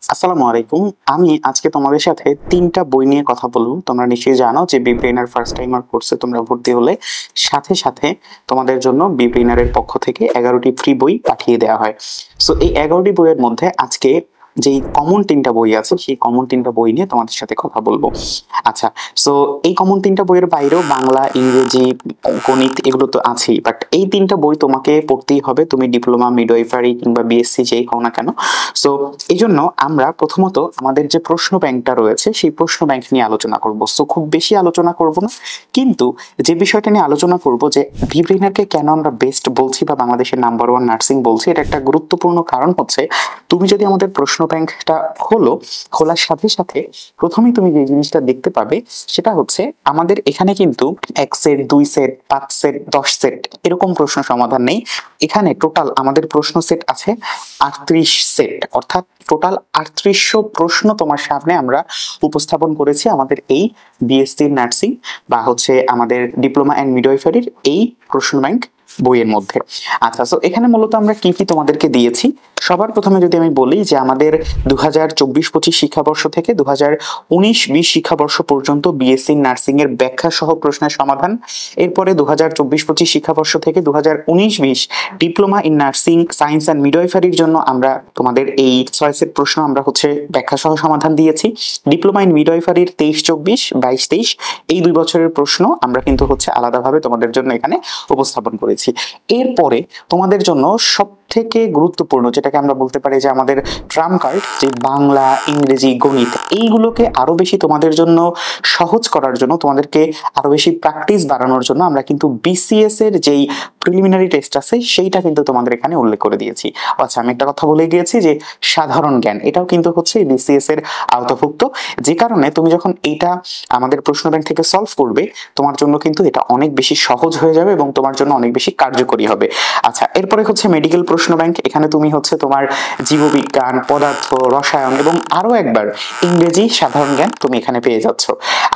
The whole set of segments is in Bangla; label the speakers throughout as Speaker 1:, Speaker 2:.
Speaker 1: আসসালামু আলাইকুম। আমি আজকে তোমাদের সাথে ৩টা বই নিয়ে কথা বলবো। তোমরা নিশ্চয়ই জানো যে বিব্রেইনার ফার্স্ট টাইমার কোর্সে তোমরা ভর্তি হলে সাথে সাথে তোমাদের জন্য বিব্রেইনারের পক্ষ থেকে ১১টি ফ্রি বই পাঠিয়ে দেওয়া হয়। সো এই ১১টি বইয়ের মধ্যে আজকে যেই কমন ৩টা বই আছে সেই কমন ৩টা বই নিয়ে তোমাদের সাথে কথা বলবো। আচ্ছা, সো এই কমন ৩টা বইয়ের বাইরেও বাংলা, ইংরেজি, গণিত এগুলো তো আছেই, বাট এই ৩টা বই তোমাকে পড়তেই হবে, তুমি ডিপ্লোমা, মিডওয়াইফারি কিংবা বিএসসি যেই হও না কেন। সো এই জন্য আমরা প্রথমত আমাদের যে প্রশ্ন ব্যাংকটা রয়েছে সেই প্রশ্ন ব্যাংক নিয়ে আলোচনা করব। সো খুব বেশি আলোচনা করব না, কিন্তু যে বিষয়টা নিয়ে আলোচনা করব যে বিব্রেইনারকে কেন আমরা বেস্ট বলছি বা বাংলাদেশের নাম্বার ওয়ান নার্সিং বলছি, এটা একটা গুরুত্বপূর্ণ কারণ হচ্ছে তুমি যদি আমাদের প্রশ্ন ব্যাংকটা খোলার সাথে সাথে প্রথমেই তুমি যে জিনিসটা দেখতে পাবে সেটা হচ্ছে আমাদের এখানে কিন্তু ১ সেট, ২ সেট, ৫ সেট, ১০ সেট এরকম প্রশ্ন সমাধান নেই। এখানে টোটাল আমাদের প্রশ্ন সেট আছে ৩৮ সেট, অর্থাৎ টোটাল ৩৮০০ প্রশ্ন তোমার সামনে আমরা উপস্থাপন করেছি আমাদের এই বিএসসি নার্সিং বা হচ্ছে আমাদের ডিপ্লোমা অ্যান্ড মিডওয়াইফারির এই প্রশ্ন ব্যাংক বইয়ের মধ্যে। আচ্ছা, সো এখানে মূলত আমরা কি কি তোমাদেরকে দিয়েছি, সবার প্রথমে যদি আমি বলি যে আমাদের ২০২৪-২৫ শিক্ষাবর্ষ থেকে ২০১৯-২০ শিক্ষাবর্ষ পর্যন্ত বিএসসি নার্সিং এর ব্যাখ্যা সহ প্রশ্নের সমাধান। এরপরে ২০২৪-২৫ শিক্ষাবর্ষ থেকে ২০১৯-২০ diploma in nursing science and মিডওয়াইফারির জন্য আমরা তোমাদের এই ৬ সেট প্রশ্ন আমরা হচ্ছে ব্যাখ্যা সহ সমাধান দিয়েছি। ডিপ্লোমা ইন মিডওয়াইফারির ২৩-২৪, ২২-২৩ এই ২ বছরের প্রশ্ন আমরা কিন্তু হচ্ছে আলাদাভাবে তোমাদের জন্য এখানে উপস্থাপন করেছি। এরপরে তোমাদের জন্য সবথেকে গুরুত্বপূর্ণ যেটাকে আমরা বলতে পারি যে আমাদের ট্রাম্প কার্ড, যে বাংলা, ইংরেজি, গণিত, এইগুলোকে আরো বেশি তোমাদের জন্য সহজ করার জন্য, তোমাদেরকে আরো বেশি প্র্যাকটিস বাড়ানোর জন্য আমরা কিন্তু বিসিএস এর যেই প্রিলিমিনারি টেস্ট আছে সেইটা কিন্তু তোমাদের এখানে উল্লেখ করে দিয়েছি। আচ্ছা, আমি একটা কথা বলে গিয়েছি যে সাধারণ জ্ঞান এটাও কিন্তু হচ্ছে বিসিএস এর আওতাভুক্ত, যে কারণে তুমি যখন এটা আমাদের প্রশ্ন ব্যাংক থেকে সলভ করবে তোমার জন্য কিন্তু এটা অনেক বেশি সহজ হয়ে যাবে এবং তোমার জন্য অনেক বেশি কার্যকরী হবে। আচ্ছা, এরপরে হচ্ছে মেডিকেল প্রশ্ন ব্যাংক। এখানে তুমি হচ্ছে তোমার জীববিজ্ঞান, পদার্থ, রসায়ন এবং আরো একবার ইংরেজি সাধারণ জ্ঞান তুমি এখানে পেয়ে যাচ্ছ।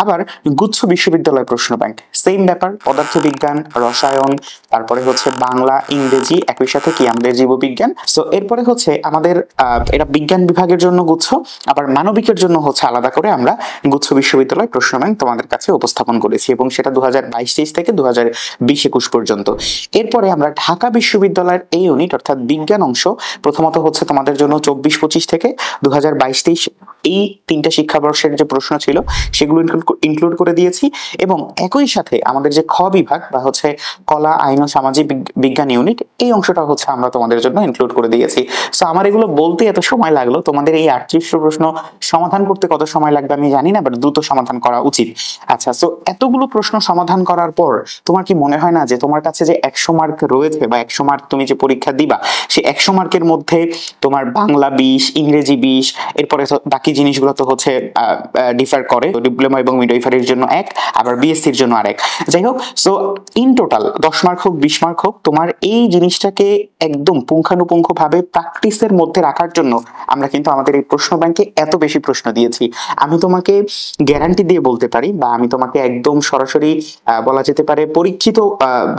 Speaker 1: আবার গুচ্ছ বিশ্ববিদ্যালয় প্রশ্ন ব্যাংক, সেম ব্যাপার, পদার্থবিজ্ঞান, রসায়ন, তারপরে হচ্ছে বাংলা, ইংরেজি, একই সাথে কি আমাদের জীববিজ্ঞান। সো এরপরে হচ্ছে আমাদের এটা বিজ্ঞান বিভাগের জন্য গুচ্ছ, আবার মানবিকের জন্য হচ্ছে আলাদা করে আমরা গুচ্ছ বিশ্ববিদ্যালয় প্রশ্ন ব্যাংক তোমাদের কাছে উপস্থাপন করেছি, এবং সেটা ২০২২-২৩ থেকে ২০২০-২১ পর্যন্ত। এরপরে আমরা ঢাকা বিশ্ববিদ্যালয়ের এই ইউনিট অর্থাৎ বিজ্ঞান অংশ প্রথমত হচ্ছে তোমাদের জন্য ২৪-২৫ থেকে ২০২২-২৩ এই ৩টা শিক্ষাবর্ষের যে প্রশ্ন ছিল সেগুলো ইনক্লুড করে দিয়েছি, এবং একই সাথে আমাদের যে খ বিভাগ বা হচ্ছে কলা, আইন ও সামাজিক বিজ্ঞান ইউনিট, এই অংশটা হচ্ছে আমরা তোমাদের জন্য ইনক্লুড করে দিয়েছি। সো আমার এগুলো বলতে এত সময় লাগলো, তোমাদের এই ৩৮০০ প্রশ্ন সমাধান করতে কত সময় লাগবে আমি জানি না, বাট দ্রুত সমাধান করা উচিত। আচ্ছা, সো এতগুলো প্রশ্ন সমাধান করার পর তোমার কি মনে হয় না যে তোমার কাছে যে ১০০ মার্ক রয়েছে বা ১০০ মার্ক তুমি যে পরীক্ষা দিবা সেই ১০০ মার্কের মধ্যে তোমার বাংলা ২০, ইংরেজি ২০, এরপরে বাকি জিনিসগুলো তো হচ্ছে ডিফার করে, ডিপ্লোমা এবং মিডওয়াইফারির জন্য ১, আবার বিএসসির জন্য আরেক, যাই হোক। সো ইন টোটাল ১০ মার্ক হোক, ২০ মার্ক হোক, তোমার এই জিনিসটাকে একদম পুঙ্খানুপুঙ্খ ভাবে প্র্যাকটিসের মধ্যে রাখার জন্য আমরা কিন্তু আমাদের এই প্রশ্ন ব্যাংকে এত বেশি প্রশ্ন দিয়েছি। আমি তোমাকে গ্যারান্টি দিয়ে বলতে পারি বা আমি তোমাকে একদম সরাসরি বলা যেতে পারে পরীক্ষিত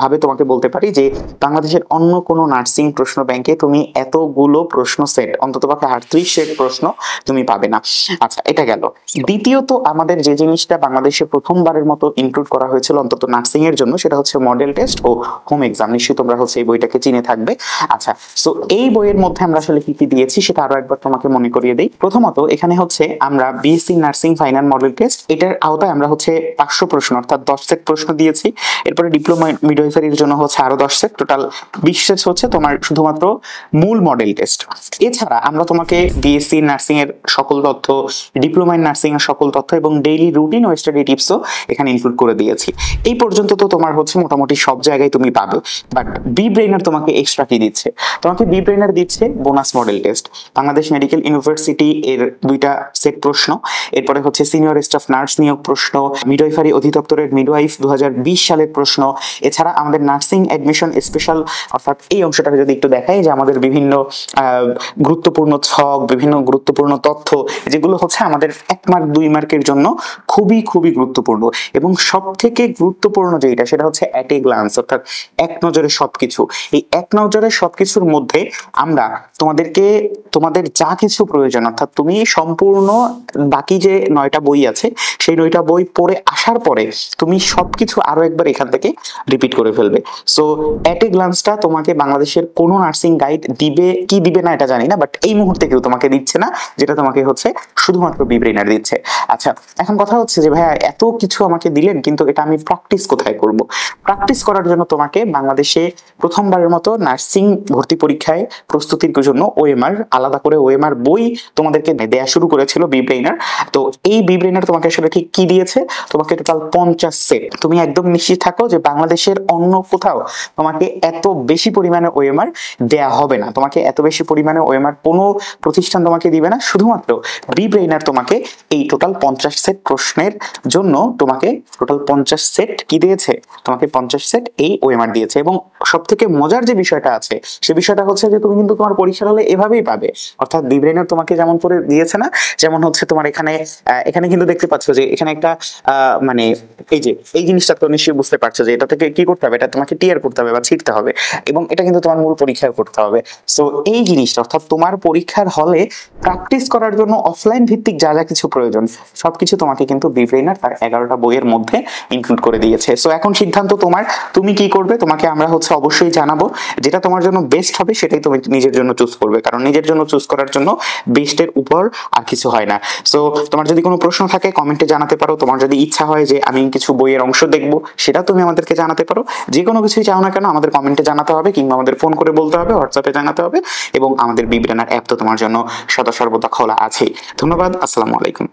Speaker 1: ভাবে তোমাকে বলতে পারি যে বাংলাদেশের অন্য কোনো নার্সিং প্রশ্ন ব্যাংকে তুমি এতগুলো প্রশ্ন সেট, অন্ততপক্ষে ৩৮ সেট প্রশ্ন তুমি পাবে না। আচ্ছা, এটা গেল। দ্বিতীয়ত আমাদের যে জিনিসটা বাংলাদেশে প্রথমবারের মতো ইনক্লুড করা হয়েছিল অন্তত নার্সিং এর জন্য, সেটা হচ্ছে মডেল টেস্ট ও হোম এক্সাম। নিশ্চয়ই তোমরা হচ্ছে এই বইটাকে চিনে থাকবে। আচ্ছা, সো এই বইয়ের মধ্যে আমরা আসলে কি কি দিয়েছি সেটা আরো একবার তোমাকে মনে করিয়ে দেই। প্রথমত এখানে হচ্ছে আমরা BSc nursing final model test, এটার আওতায় আমরা হচ্ছে ৫০০ প্রশ্ন অর্থাৎ ১০ সেট প্রশ্ন দিয়েছি। এরপরে ডিপ্লোমা মিডওয়াইফারির জন্য হচ্ছে আরো ১০ সেট, টোটাল ২০ সেট হচ্ছে তোমার শুধুমাত্র মূল মডেল টেস্ট। এছাড়া আমরা তোমাকে বিএসসি নার্সিং এর সকল তথ্য, ডিপ্লোমা ইন নার্সিং এর সকল তথ্য এবং ডেইলি রুটিন ও স্টাডি টিপসও এখানে ইনক্লুড করে দিয়েছি। এই পর্যন্ত তো তোমার হচ্ছে মোটামুটি সব জায়গায় তুমি পাবে, বাট বিব্রেইনার তোমাকে এক্সট্রা কি দিচ্ছে? তোমাকে বিব্রেইনার দিচ্ছে bonus model test, Bangladesh medical university এর ২টা সেট প্রশ্ন, এরপরে হচ্ছে সিনিয়র স্টাফ নার্স নিয়োগ প্রশ্ন, মিডওয়াইফারি অধিদপ্তরের মিডওয়াইফ ২০২০ সালের প্রশ্ন, এছাড়া আমাদের নার্সিং অ্যাডমিশন স্পেশাল অর্থাৎ এই অংশটাকে যদি একটু একটু দেখাই যে আমাদের বিভিন্ন গুরুত্বপূর্ণ ছক, বিভিন্ন গুরুত্বপূর্ণ তথ্য, যেগুলো হচ্ছে আমাদের 1 মার্ক 2 মার্কের জন্য খুবই খুবই গুরুত্বপূর্ণ। এবং সব থেকে গুরুত্বপূর্ণ যেটা সেটা হচ্ছে অ্যাট এ গ্লান্স, অর্থাৎ এক নজরে সবকিছু। এই এক নজরে সবকিছুর মধ্যে আমরা তোমাদের যা কিছু প্রয়োজন, অর্থাৎ তুমি সম্পূর্ণ বাকি যে 9টা বই আছে সেই 9টা বই পড়ে আসার পরে তুমি সবকিছু আরো একবার এখান থেকে রিপিট করে ফেলবে। সো অ্যাট এ গ্লান্সটা তোমাকে বাংলাদেশের কোনো নার্সিং গাইড দিবে কি দিবে না এটা জানি না, বাট এই মুহূর্তে কেউ তোমাকে দিচ্ছে না, যেটা তোমাকে হচ্ছে শুধুমাত্র বিব্রেইনার দিচ্ছে। আচ্ছা, এখন কথা হচ্ছে যে ভাইয়া এত কিছু আমাকে দিলেন, কিন্তু এটা আমি প্র্যাকটিস কোথায় করব? প্র্যাকটিস করার জন্য তোমাকে বাংলাদেশে প্রথমবারের মতো নার্সিং ভর্তি পরীক্ষায় প্রস্তুতির জন্য ওএমআর, আলাদা করে ওএমআর বই তোমাদেরকে দেয়া শুরু করেছিল বিব্রেইনার। তো এই বিব্রেইনার তোমাকে আসলে ঠিক কি দিয়েছে? তোমাকে টোটাল 50 সেট। তুমি একদম নিশ্চিত থাকো যে বাংলাদেশের অন্য কোথাও তোমাকে এত বেশি পরিমাণে ওএমআর দেয়া হবে না, তোমাকে এত বেশি পরিমাণে ওএমআর কোনো প্রতিষ্ঠান তোমাকে দিবে না। শুধুমাত্র বিব্রেইনার তোমাকে এই টোটাল 50 সেট প্রশ্নের জন্য তোমাকে টোটাল 50 সেট কি দিয়েছে? তোমাকে 50 সেট এই ওএমআর দিয়েছে। এবং সব থেকে মজার যে বিষয়টা আছে সে বিষয়টা হচ্ছে যে তুমি কিন্তু তোমার পরীক্ষার হলে এভাবেই পাবে, অর্থাৎ বিব্রেইনার তোমাকে যেমন করে দিয়েছে না, যেমন হচ্ছে তোমার এখানে কিন্তু দেখতে পাচ্ছ যে এখানে একটা মানে এই জিনিসটা তো নিশ্চয়ই বুঝতে পারছো যে এটা থেকে কি করতে হবে, এটা তোমাকে টিয়ার করতে হবে বা ছিটতে হবে, এবং এটা কিন্তু তোমার মূল পরীক্ষায় করতে হবে। সো এই জিনিসটা, অর্থাৎ তোমার পরীক্ষার হলে প্র্যাকটিস করার জন্য অফলাইন ভিত্তিক যা যা কিছু প্রয়োজন সবকিছু তোমাকে কিন্তু বিব্রেইনার তার 11টা বইয়ের মধ্যে ইনক্লুড করে দিয়েছে। সো এখন সিদ্ধান্ত তোমার, তুমি কি করবে? তোমাকে আমরা হচ্ছে অবশ্যই জানাবো, যেটা তোমার জন্য বেস্ট হবে সেটাই তুমি নিজের জন্য চুজ করবে, কারণ নিজের জন্য চুজ করার জন্য বেস্টের উপর আর কিছু হয় না। সো তোমার যদি কোনো প্রশ্ন থাকে কমেন্টে জানাতে পারো, তোমার যদি ইচ্ছা হয় যে আমি কিছু বইয়ের অংশ দেখবো সেটা তুমি আমাদেরকে জানাতে পারো। যে কোনো কিছুই চাও না কেন আমাদের কমেন্টে জানাতে হবে, কিংবা আমাদের ফোন করে বলতে হবে, হোয়াটসঅ্যাপে জানাতে হবে, এবং আমাদের বিব্রেইনার অ্যাপ তো তোমার জন্য সদা সর্বদা খোলা আছেই। ধন্যবাদ, আসসালামু আলাইকুম।